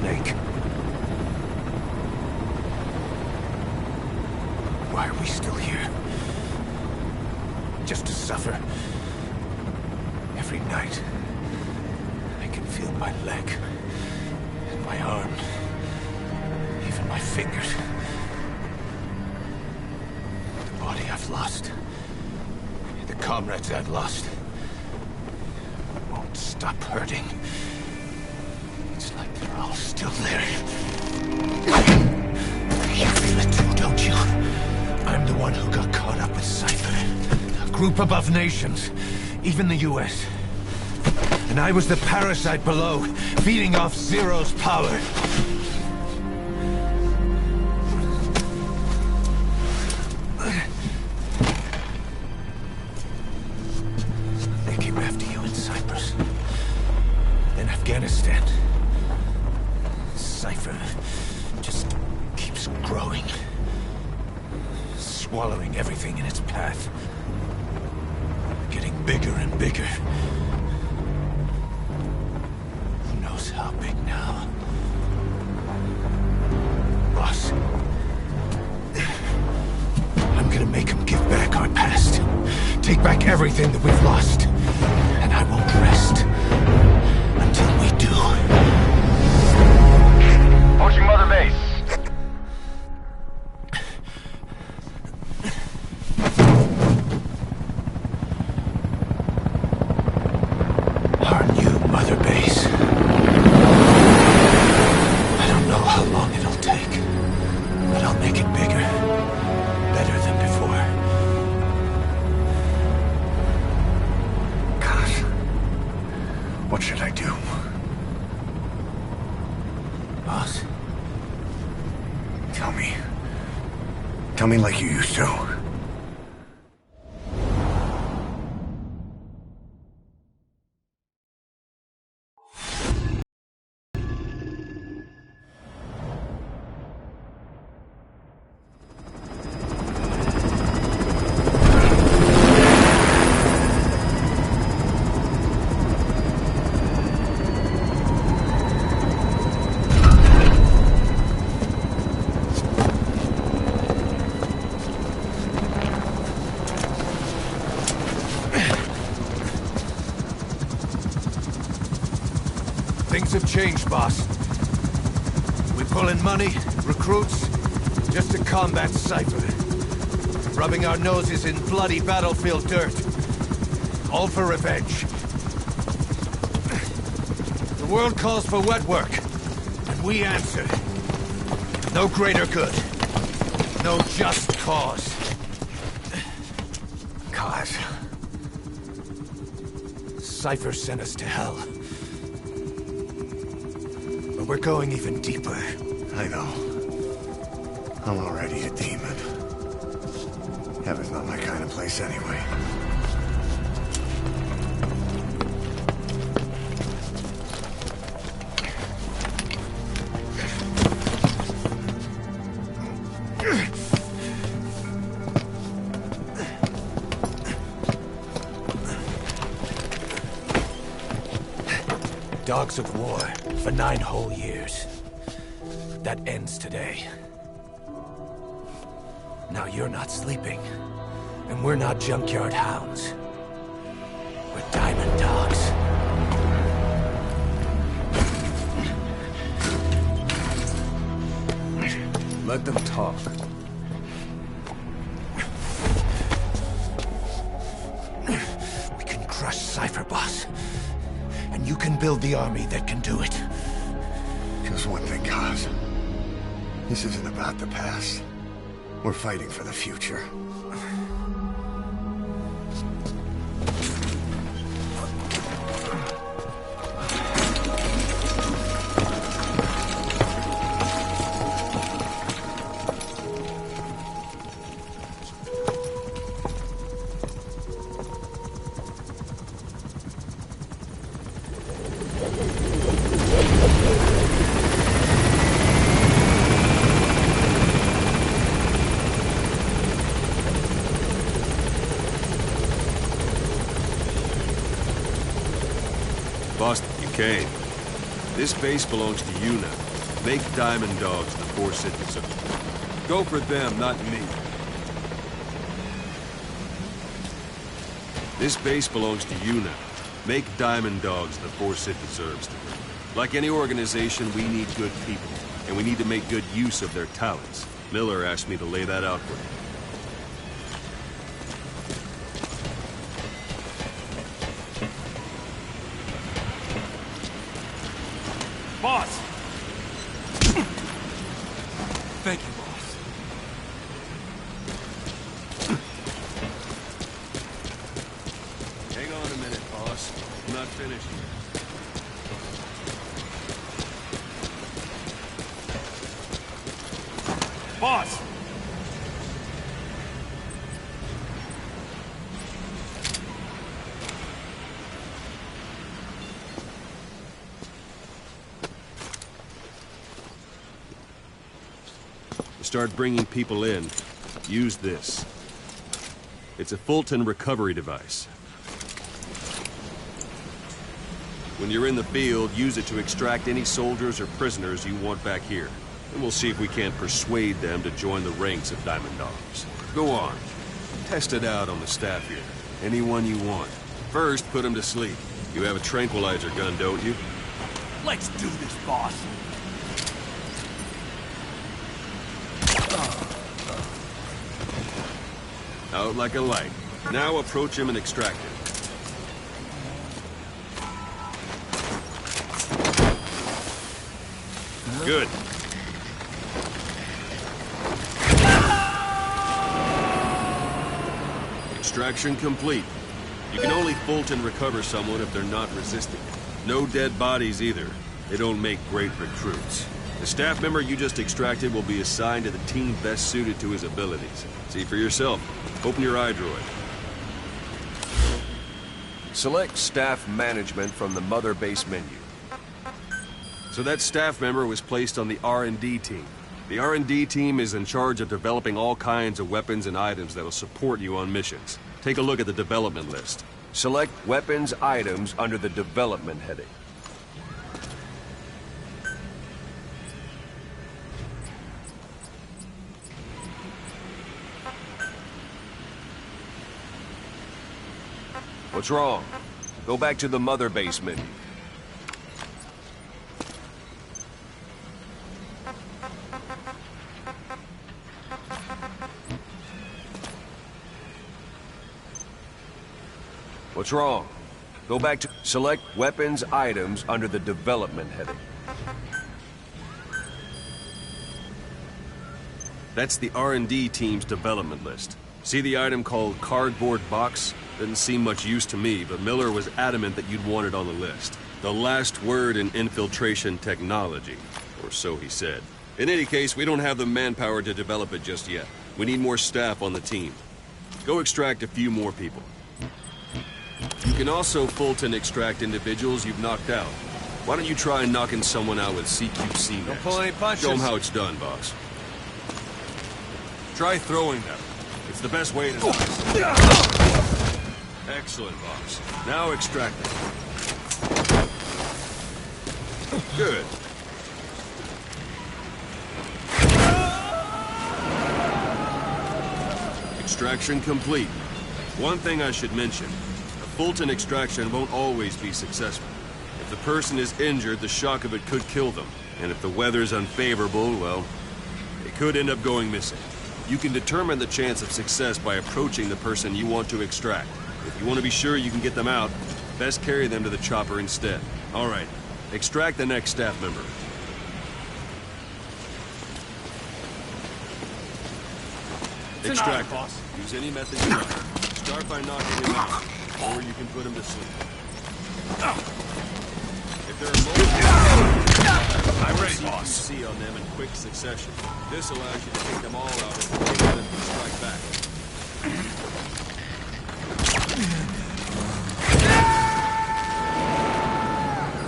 snake. Why are we still here? Just to suffer. Every night, I can feel my leg, and my arm, even my fingers. The body I've lost, the comrades I've lost, won't stop hurting. It's like they're all still there. You feel it too, don't you? I'm the one who got caught up with Cypher. A group above nations, even the US. And I was the parasite below, feeding off Zero's power. They came after you in Cyprus. Then Afghanistan. Cypher just keeps growing. Swallowing everything in its path. Getting bigger and bigger. Who knows how big now? Boss. I'm gonna make him give back our past. Take back everything that we've lost. And I won't rest until we do. Approaching Mother Base. Our new Mother Base. I don't know how long it'll take, but I'll make it bigger. Better than before. Gosh. What should I do? Boss? Tell me. Tell me like you used to. Things have changed, boss. We pull in money, recruits, just to combat Cypher. Rubbing our noses in bloody battlefield dirt. All for revenge. The world calls for wet work, and we answer. No greater good. No just cause. Cause? Cypher sent us to hell. But we're going even deeper. I know. I'm already a demon. Heaven's not my kind of place anyway. Dogs of war for 9 whole years. That ends today. Now you're not sleeping, and we're not junkyard hounds. We're diamond dogs. Let them talk. We can crush Cypher, boss. And you can build the army that can do it. Just one thing, Kaz. This isn't about the past. We're fighting for the future. Boston, you came. This base belongs to you now. Make Diamond Dogs the force it deserves. Go for them, not me. This base belongs to you now. Make Diamond Dogs the force it deserves. Like any organization, we need good people, and we need to make good use of their talents. Miller asked me to lay that out for you. Boss! Thank you, boss. Hang on a minute, boss. I'm not finished yet. Boss! To start bringing people in, use this. It's a Fulton recovery device. When you're in the field, use it to extract any soldiers or prisoners you want back here. And we'll see if we can't persuade them to join the ranks of Diamond Dogs. Go on. Test it out on the staff here. Anyone you want. First, put them to sleep. You have a tranquilizer gun, don't you? Let's do this, boss. Out like a light. Now approach him and extract him. Good. Extraction complete. You can only Fulton recover someone if they're not resisting. No dead bodies either. They don't make great recruits. The staff member you just extracted will be assigned to the team best suited to his abilities. See for yourself. Open your iDroid. Select staff management from the Mother Base menu. So that staff member was placed on the R&D team. The R&D team is in charge of developing all kinds of weapons and items that'll support you on missions. Take a look at the development list. Select weapons items under the development heading. What's wrong? Go back to the Mother Base menu. What's wrong? Go back to select weapons items under the development heading. That's the R&D team's development list. See the item called cardboard box? Didn't seem much use to me, but Miller was adamant that you'd want it on the list. The last word in infiltration technology, or so he said. In any case, we don't have the manpower to develop it just yet. We need more staff on the team. Go extract a few more people. You can also Fulton extract individuals you've knocked out. Why don't you try knocking someone out with CQC next? Don't pull any punches. Show them how it's done, boss. Try throwing them. It's the best way to die. Excellent, boss. Now extract them. Good. Extraction complete. One thing I should mention. A Fulton extraction won't always be successful. If the person is injured, the shock of it could kill them. And if the weather's unfavorable, well, they could end up going missing. You can determine the chance of success by approaching the person you want to extract. If you want to be sure you can get them out, best carry them to the chopper instead. All right, extract the next staff member. Extract boss. Use any method you like. Start by knocking him out, or you can put him to sleep. If there are multiple, I'm ready, boss. CQC on them in quick succession. This allows you to take them all out before any of them can strike back.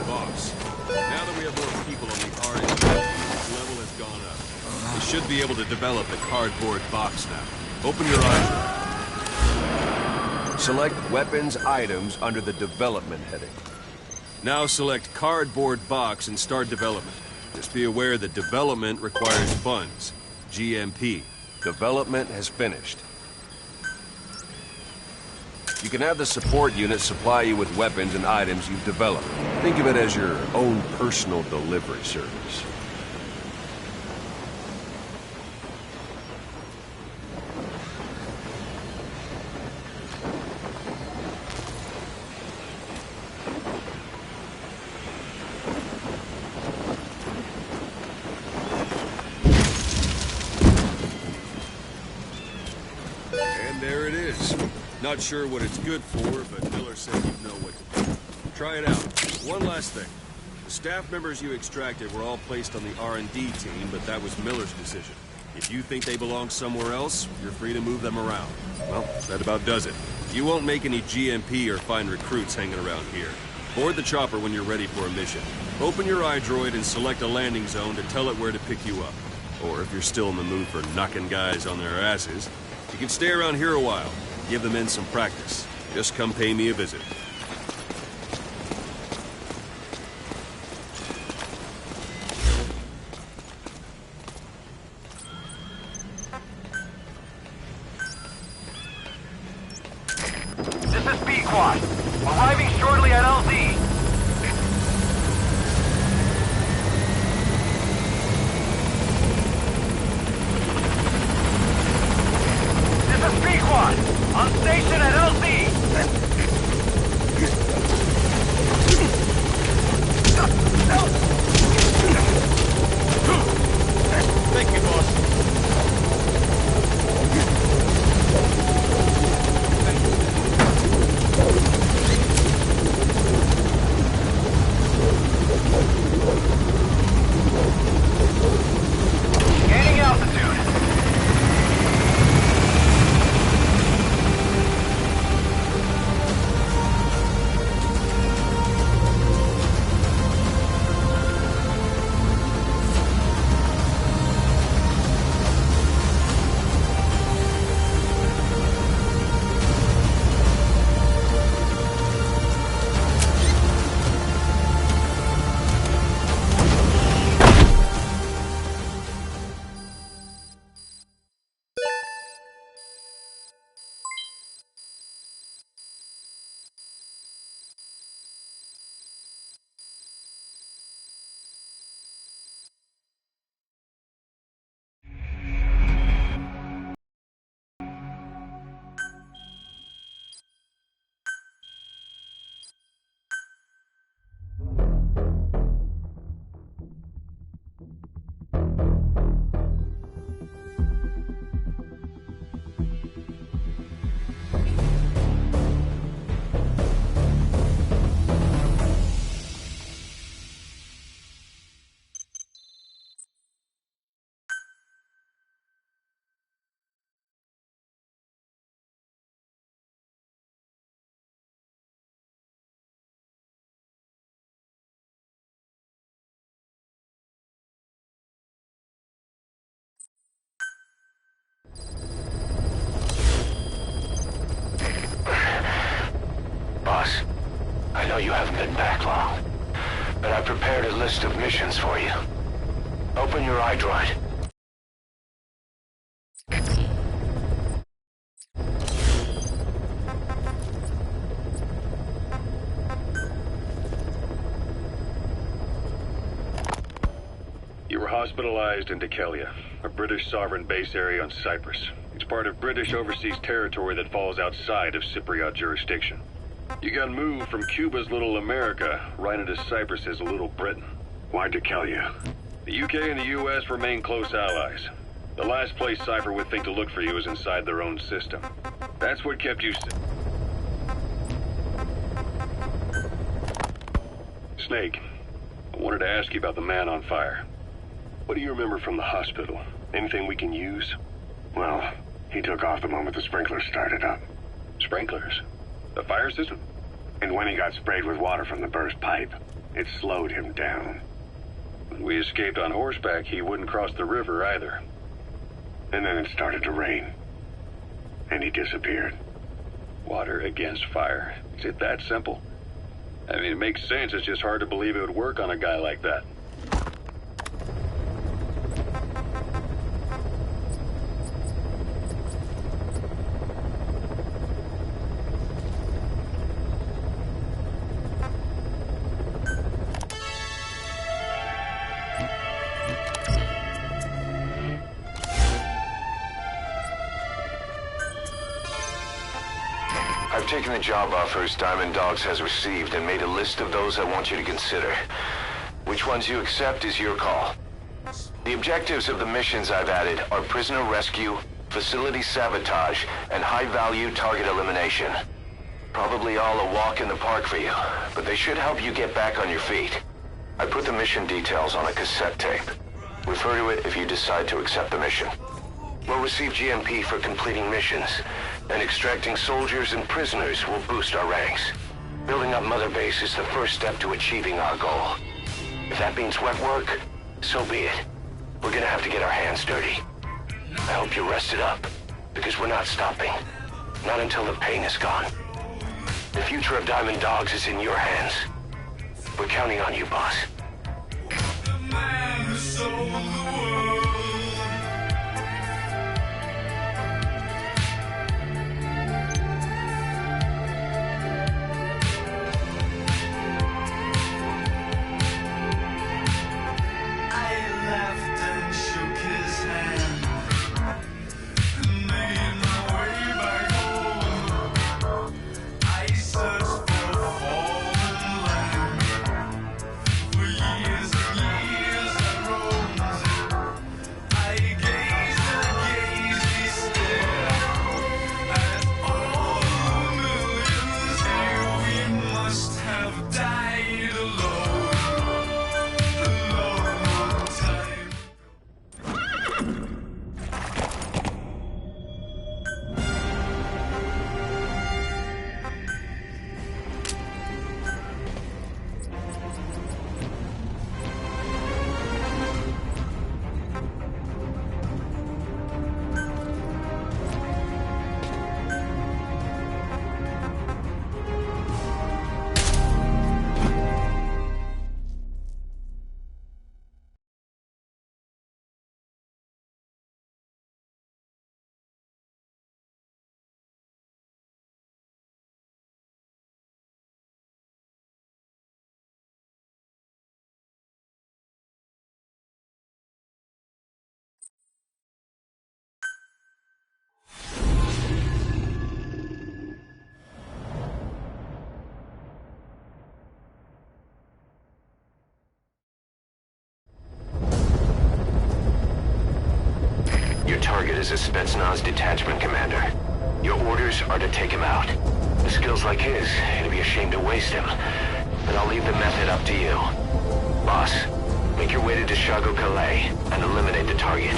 Boss, now that we have more people on the R&D, this level has gone up. We should be able to develop the cardboard box now. Open your eyes. Select weapons items under the development heading. Now select cardboard box and start development. Just be aware that development requires funds. GMP. Development has finished. You can have the support unit supply you with weapons and items you've developed. Think of it as your own personal delivery service. And there it is. Not sure what it's good for, but Miller said you'd know what to do. Try it out. One last thing. The staff members you extracted were all placed on the R&D team, but that was Miller's decision. If you think they belong somewhere else, you're free to move them around. Well, that about does it. You won't make any GMP or find recruits hanging around here. Board the chopper when you're ready for a mission. Open your iDroid and select a landing zone to tell it where to pick you up. Or if you're still in the mood for knocking guys on their asses, you can stay around here a while. Give the men some practice. Just come pay me a visit. This is B-Quad. Arriving shortly at LZ. This is B-Quad. On station at LZ. Thank you, boss. Gaining altitude. Boss, I know you haven't been back long, but I prepared a list of missions for you. Open your iDroid. You were hospitalized in Dikelia, a British sovereign base area on Cyprus. It's part of British overseas territory that falls outside of Cypriot jurisdiction. You got moved from Cuba's Little America right into Cyprus's Little Britain. Why Dikelia? The UK and the US remain close allies. The last place Cypher would think to look for you is inside their own system. That's what kept you... Snake, I wanted to ask you about the man on fire. What do you remember from the hospital? Anything we can use? Well, he took off the moment the sprinklers started up. Sprinklers? The fire system? And when he got sprayed with water from the burst pipe, it slowed him down. When we escaped on horseback, he wouldn't cross the river either. And then it started to rain. And he disappeared. Water against fire. Is it that simple? I mean, it makes sense. It's just hard to believe it would work on a guy like that. taken the job offers Diamond Dogs has received and made a list of those I want you to consider. Which ones you accept is your call. The objectives of the missions I've added are prisoner rescue, facility sabotage, and high-value target elimination. Probably all a walk in the park for you, but they should help you get back on your feet. I put the mission details on a cassette tape. Refer to it if you decide to accept the mission. We'll receive GMP for completing missions, and extracting soldiers and prisoners will boost our ranks. Building up Mother Base is the first step to achieving our goal. If that means wet work, so be it. We're gonna have to get our hands dirty. I hope you're rested up, because we're not stopping. Not until the pain is gone. The future of Diamond Dogs is in your hands. We're counting on you, boss. The man who sold the world. Your target is a Spetsnaz detachment commander. Your orders are to take him out. With skills like his, it'd be a shame to waste him. But I'll leave the method up to you. Boss, make your way to Deshago Calais and eliminate the target.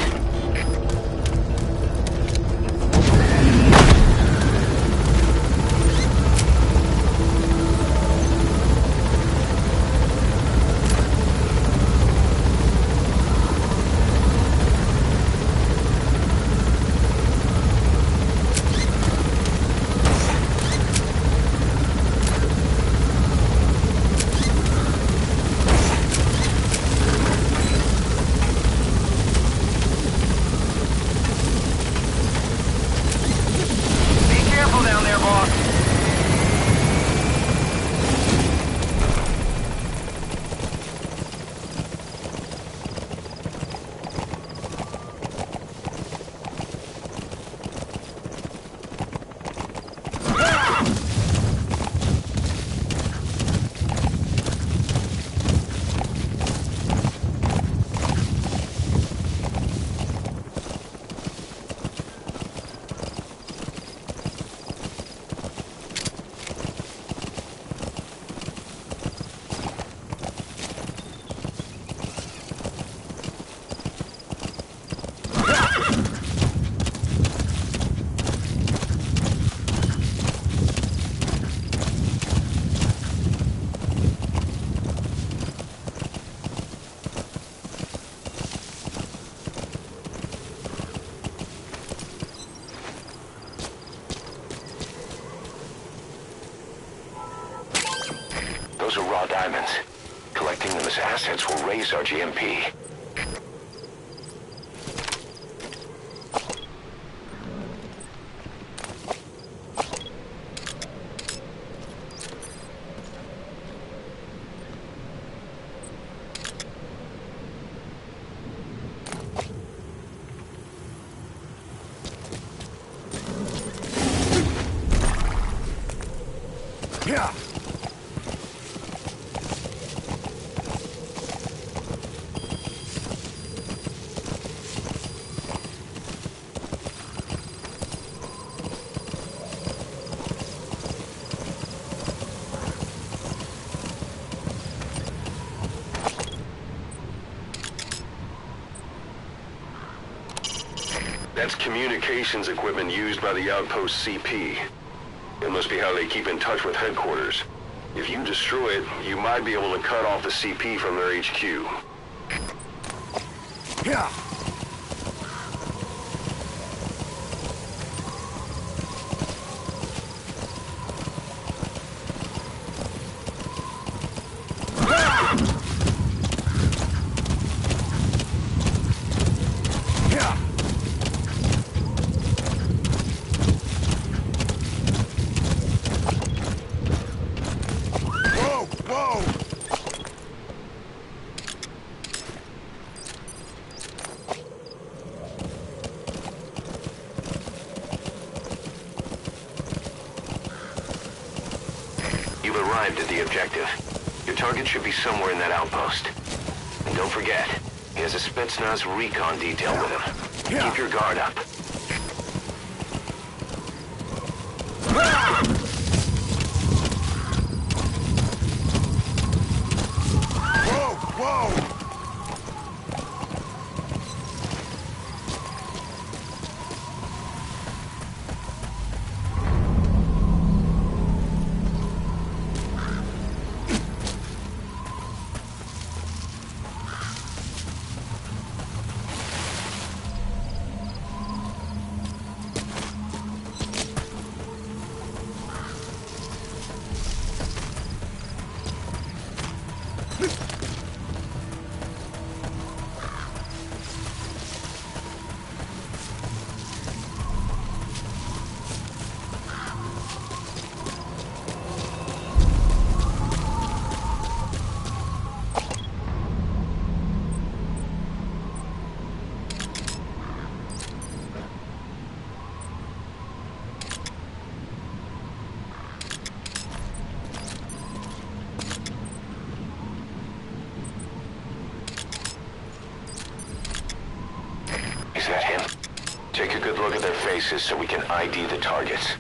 Those are raw diamonds. Collecting them as assets will raise our GMP. That's communications equipment used by the Outpost CP. It must be how they keep in touch with headquarters. If you destroy it, you might be able to cut off the CP from their HQ. Yeah. Arrived at the objective. Your target should be somewhere in that outpost. And don't forget, he has a Spetsnaz recon detail with him. Keep your guard up. Whoa! Is that him? Take a good look at their faces so we can ID the targets.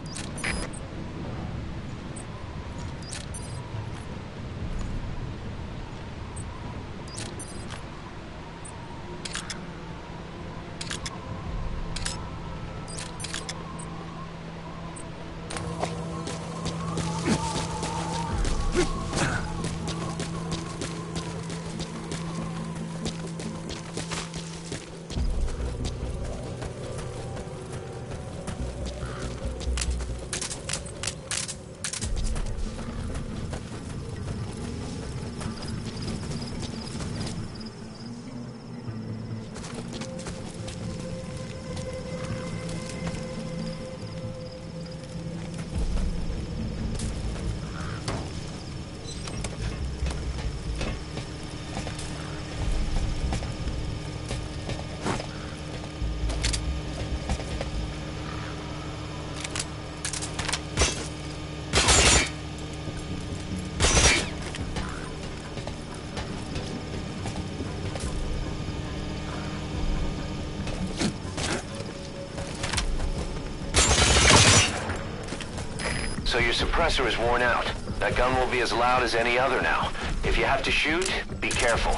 So your suppressor is worn out. That gun will be as loud as any other now. If you have to shoot, be careful.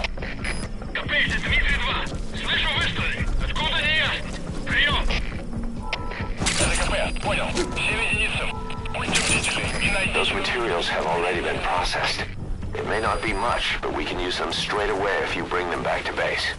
Капец, это Дмитрий-2. Слышу выстрелы. Откуда не ясно. Прием. РКП, понял. 7 единиц. Будьте бдительны и найдите. Those materials have already been processed. It may not be much, but we can use them straight away if you bring them back to base.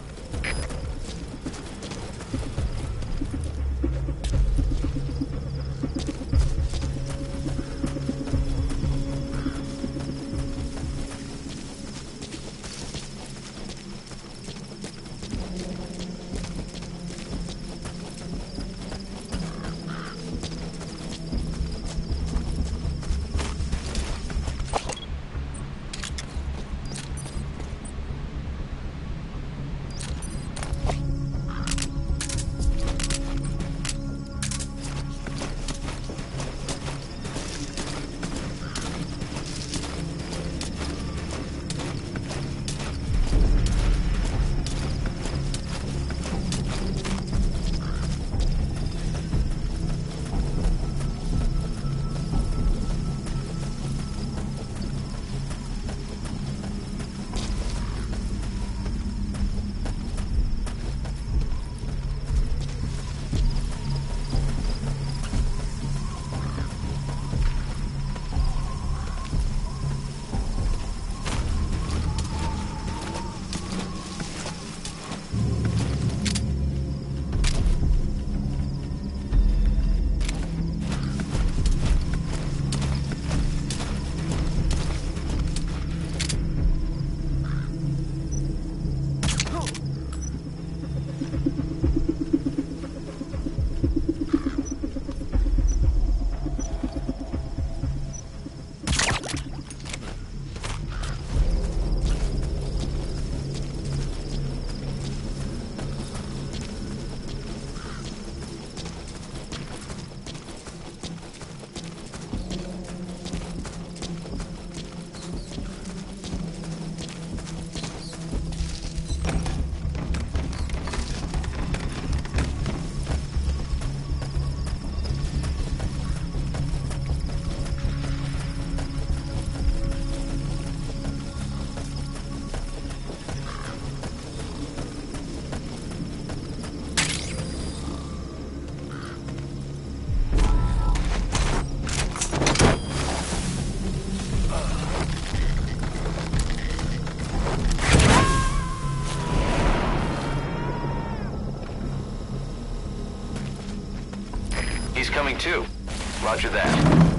incoming too. Roger that.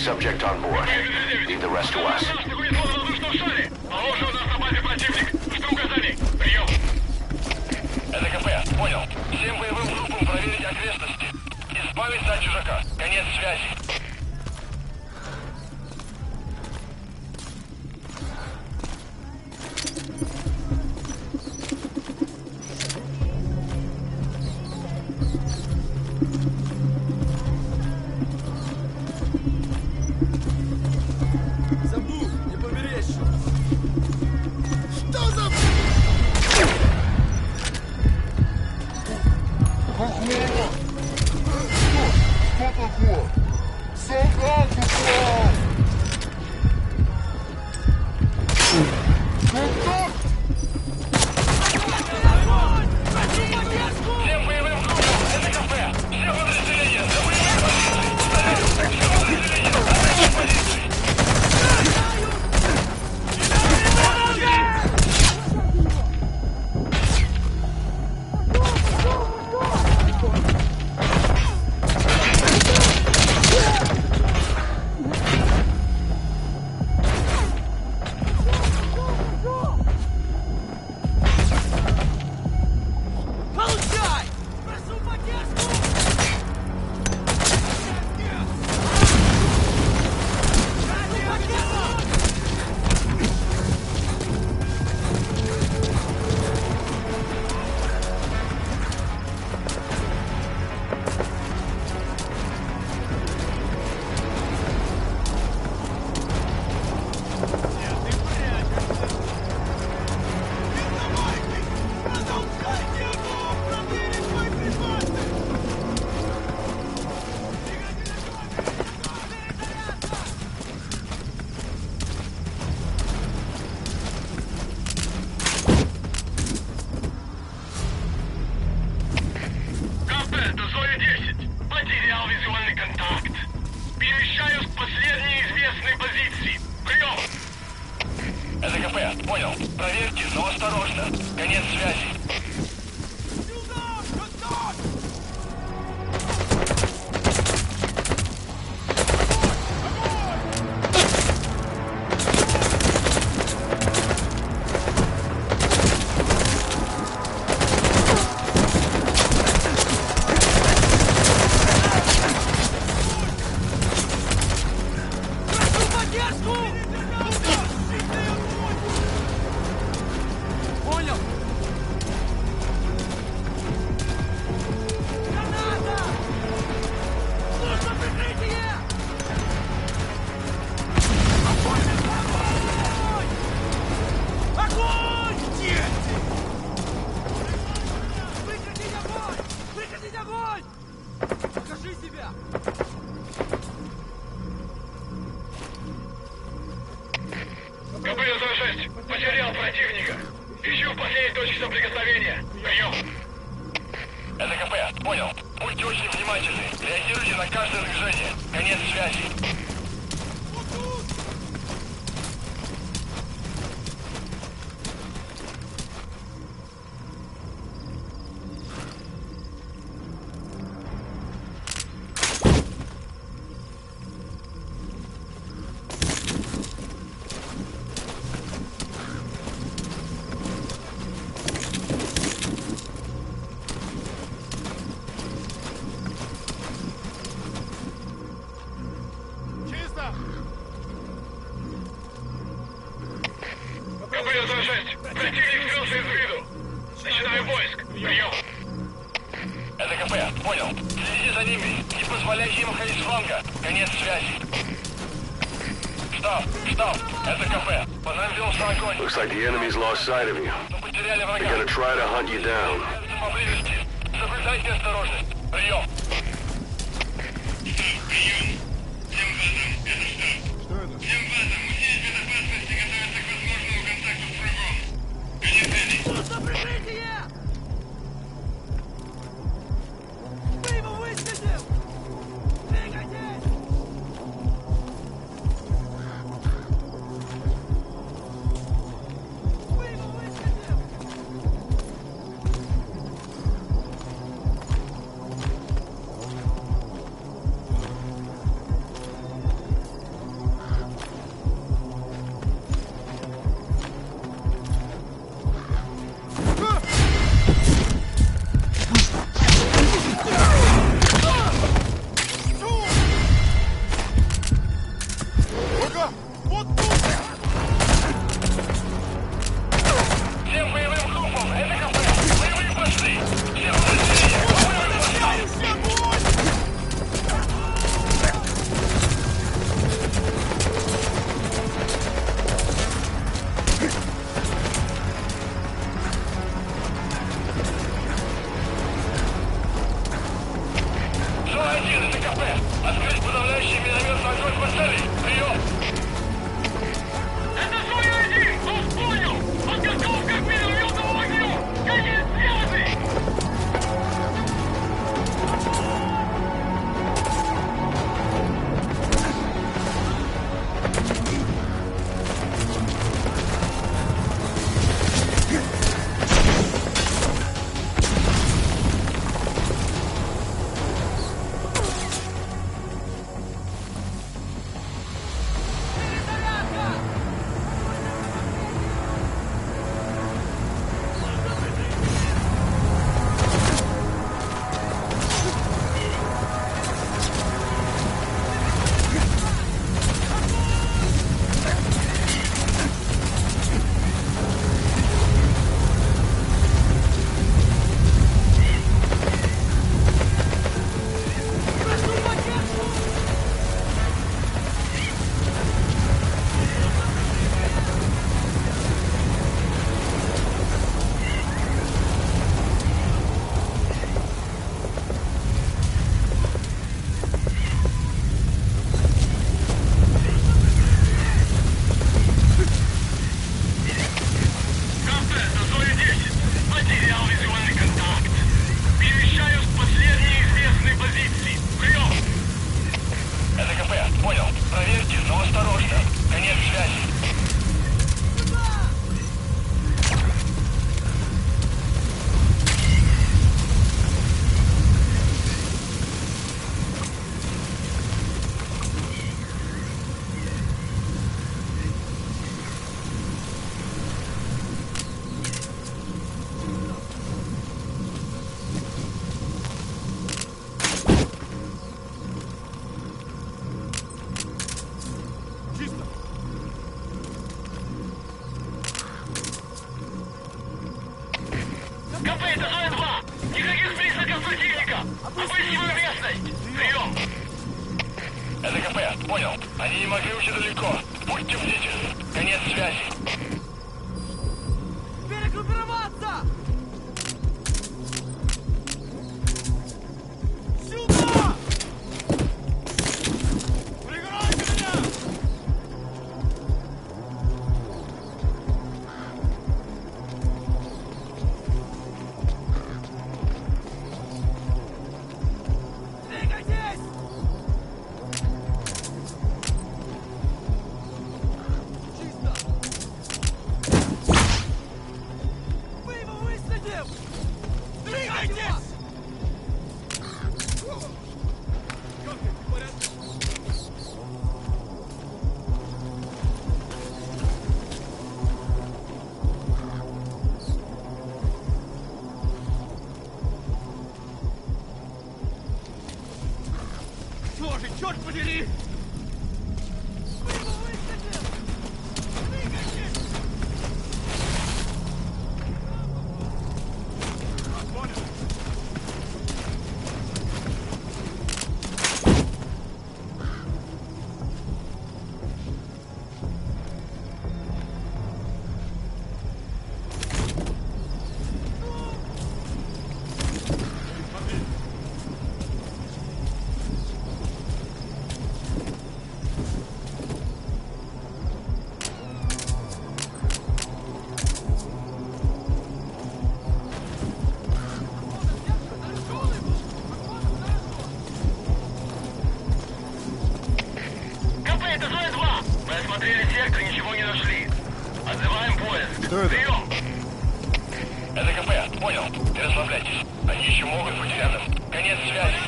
Subject on board. Leave the rest to us. СКП, понял. Всем боевым группам проверить окрестности. Избавиться от чужака. Конец связи. СКП, понял. Проверьте, но осторожно. Конец связи. Поддержку! Точка соприкосновения. Прием. Это КП. Понял. Будьте очень внимательны. Реагируйте на каждое движение. Конец связи. КП-106. Противник скрылся из виду. Начинаю поиск. Прием. Это КП. Понял. Следите за ними. Не позволяйте им ходить с фланга. Конец связи. Штаб. Это КП. Возобновил огонь. Looks like the enemy's lost sight of you. Но потеряли They're врага. gonna try to hunt you down. Поблизости. Соблюдайте осторожность. Прием. Это КП, понял. Они не могли уйти далеко. Будьте бдительны. Конец связи. Перегруппироваться! Сюда! Прикройте меня! уничтожить, черт подери! Осмотрели сектор, ничего не нашли. Отзываем поиск. Прием! Это КП, понял. Не расслабляйтесь. Они еще могут быть рядом. Конец связи.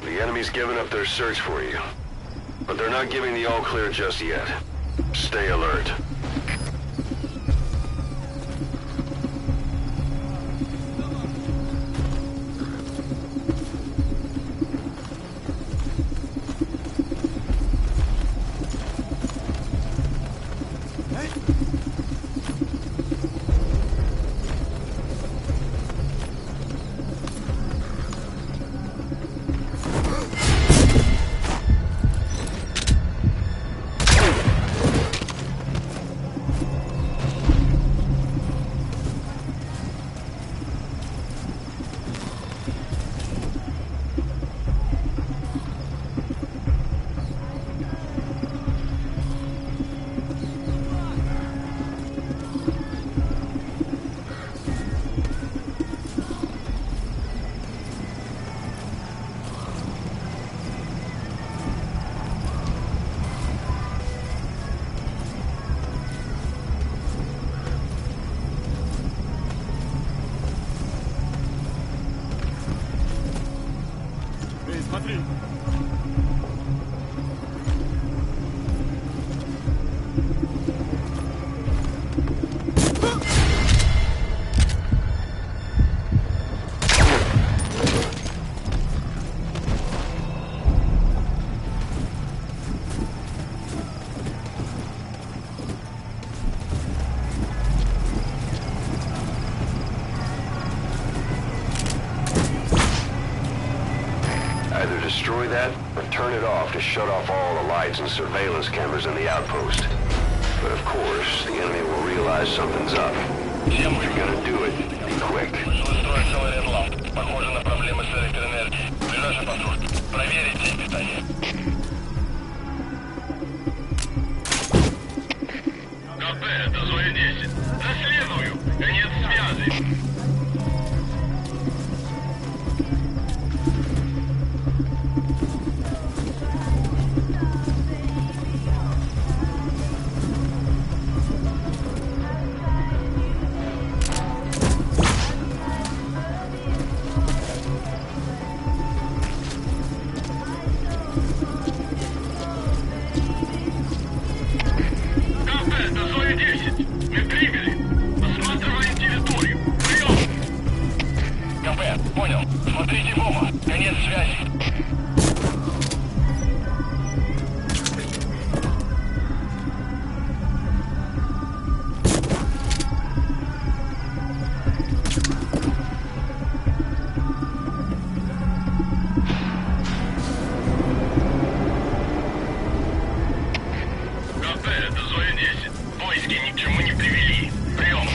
The enemy's given up their search for you. But they're not giving the all clear just yet. Stay alert. Смотри! Either destroy that, or turn it off to shut off all the lights and surveillance cameras in the outpost. But of course, the enemy will realize something's up. If you're gonna do it, be quick. Похоже на проблемы с электроэнергией. Ближайший патруль. Проверить питание. КП, это Зоя 10. Доследую. Конец связи. Понял. Смотрите в оба. Конец связи. КП, это Зоя 10. Поиски ни к чему не привели. Прием.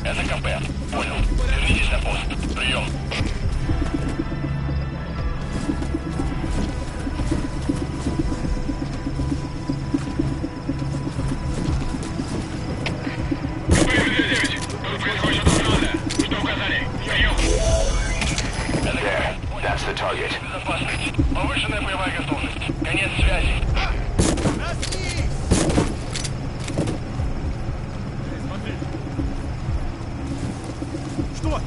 Это КП. Понял. Вернитесь на пост. Прием. That's the target. Повышенная боевая готовность. Конец связи. Смотри! Что?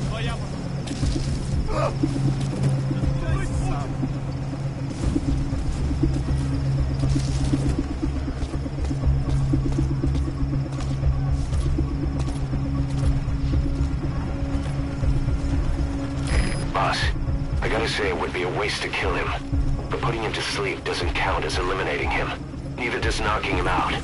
Твоя сам. to say it would be a waste to kill him. But putting him to sleep doesn't count as eliminating him. Neither does knocking him out.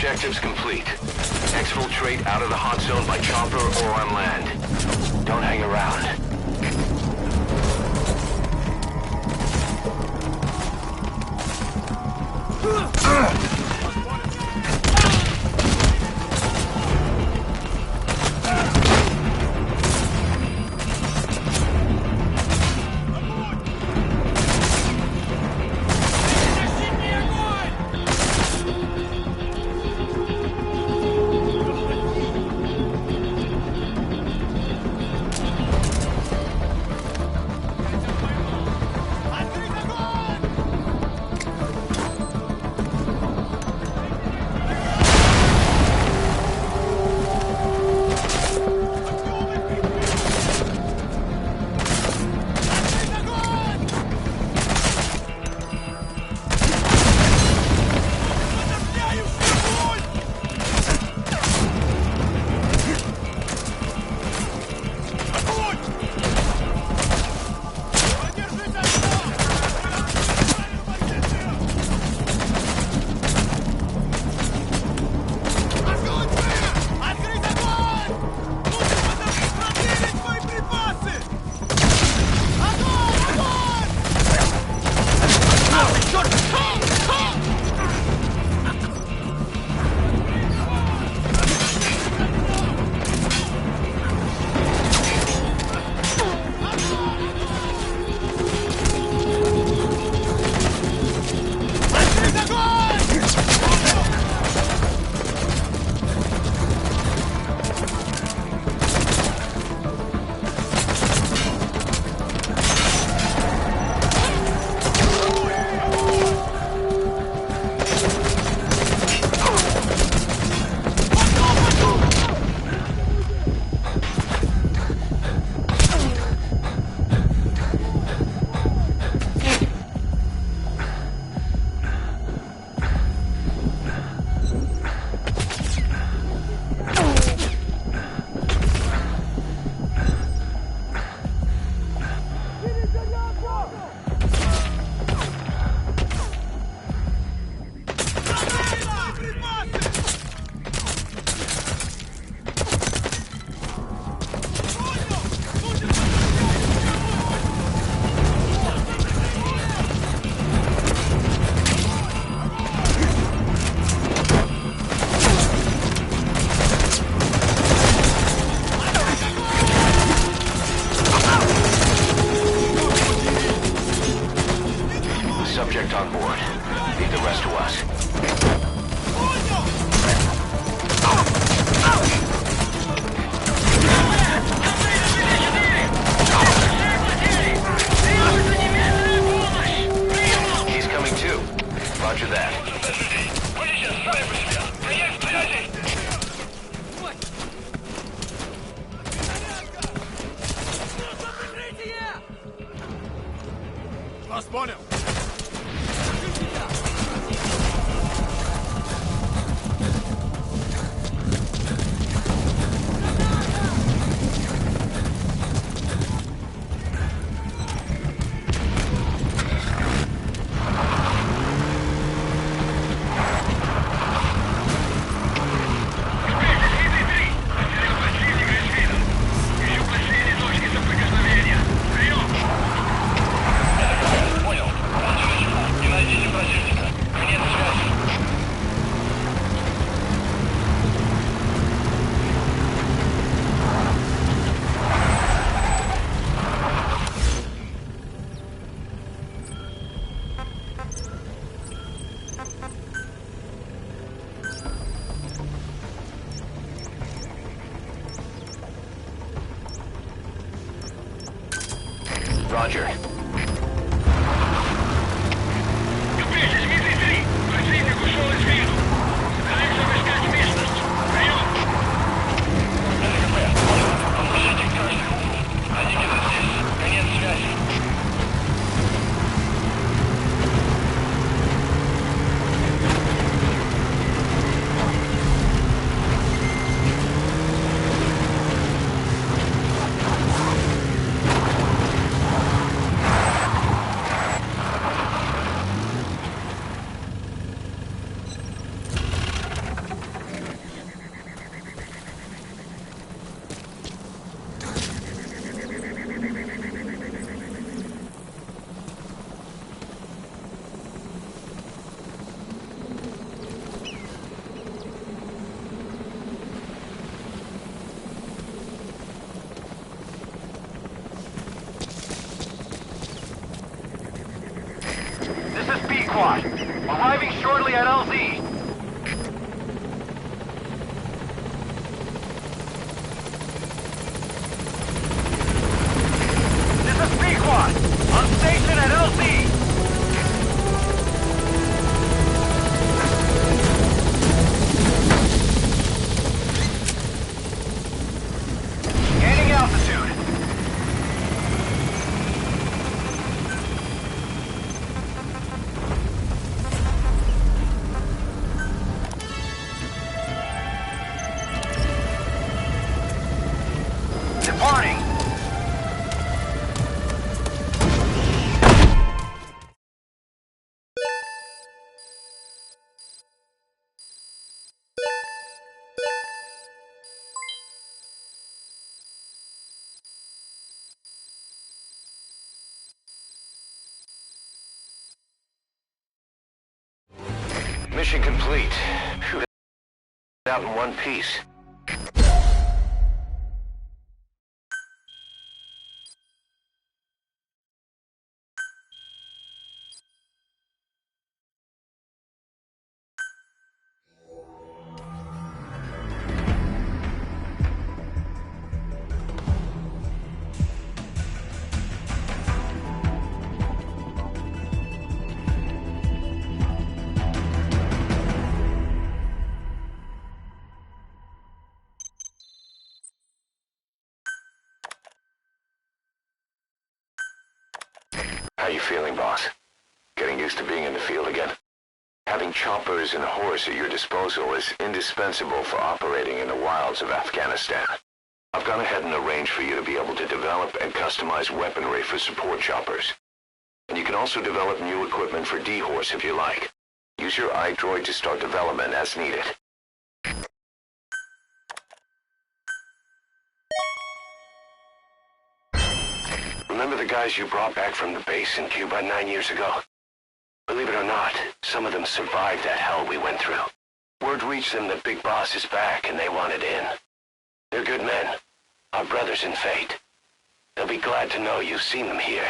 Objectives complete. Exfiltrate out of the hot zone by chopper or on land. Don't hang around. Subject on board. Leave the rest to us. He's coming too. Roger that. Roger. Капец, Дмитрий 3. Противник ушел из виду. Собираемся обыскать местность. Прием. РКП, понял. Обыщите каждый угол. Они где-то здесь. Конец связи. This is B-Quad. Arriving shortly at LZ. This is B-Quad. On station at LZ. Gaining altitude. Departing. Mission complete. Phew, out in one piece. How you feeling, boss? Getting used to being in the field again? Having choppers and horse at your disposal is indispensable for operating in the wilds of Afghanistan. I've gone ahead and arranged for you to be able to develop and customize weaponry for support choppers. And you can also develop new equipment for D-Horse if you like. Use your iDroid to start development as needed. Remember the guys you brought back from the base in Cuba 9 years ago? Believe it or not, some of them survived that hell we went through. Word reached them that Big Boss is back and they wanted in. They're good men, our brothers in fate. They'll be glad to know you've seen them here.